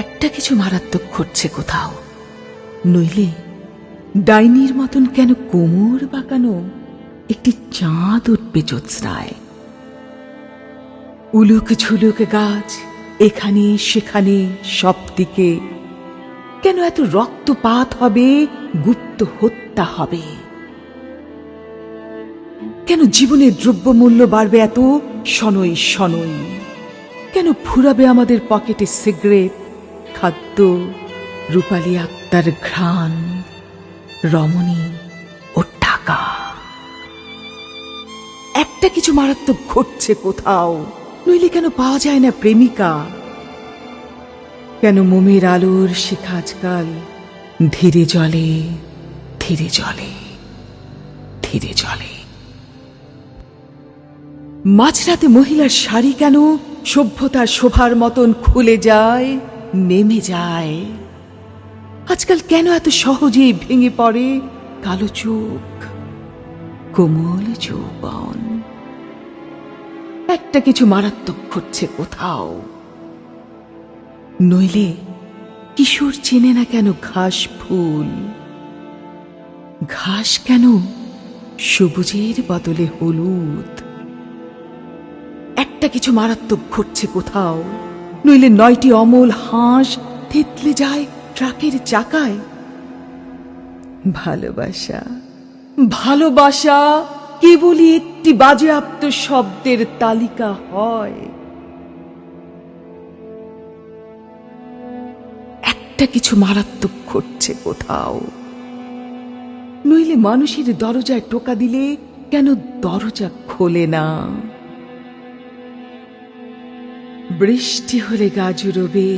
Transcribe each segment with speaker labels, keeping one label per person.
Speaker 1: একটা কিছু মারাত্মক ঘটছে কোথাও, নইলে ডাইনির মতন কেন কোমর বাঁকানো একটি চাঁদ উঠবে জ্যোৎস্নায়। উলুক ঝুলুক গাছ এখানে সেখানে সব দিকে, কেন এত রক্তপাত হবে, গুপ্ত হত্যা হবে? কেন জীবনের দ্রব্যমূল্য বাড়বে এত শনৈ শনৈ? কেন ফুরাবে আমাদের পকেটে সিগারেট, খাদ্য, রূপালী আত্মার ঘ্রাণ, রমণী ও টাকা? একটা কিছু মারাত্মক ঘটছে কোথাও, নইলে কেন পাওয়া যায় না প্রেমিকা? কেন মোমের আলোর শিখা আজকাল ধীরে জ্বলে, ধীরে জ্বলে, ধীরে জ্বলে? মাঝরাতে মহিলার শাড়ি কেন সভ্যতার শোভার মতন খুলে যায়, নেমে যায়? আজকাল কেন এত সহজেই ভেঙে পড়ে কালো চোখ, কোমল যৌবন? একটা কিছু মারাত্মক ঘটছে কোথাও, নইলে কিশোর চেনে না কেন ঘাস ফুল? ঘাস কেন সবুজের বদলে হলুদ? একটা কিছু মারাত্মক ঘটছে কোথাও, নইলে 9টি অমল হাঁস থেতলে যায় ট্রাকের চাকায়। ভালোবাসা, ভালোবাসা কেবলই একটি বাজেয়াপ্ত শব্দের তালিকা হয়। একটা কিছু মারাত্মক ঘটছে কোথাও, নইলে মানুষের দরজায় টোকা দিলে কেন দরজা খোলে না? বৃষ্টি হলে গা জুড়োবে,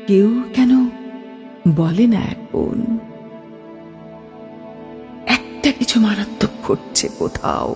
Speaker 1: কেউ কেন বলে না এখন? একটা কিছু মারাত্মক ঘটছে কোথাও।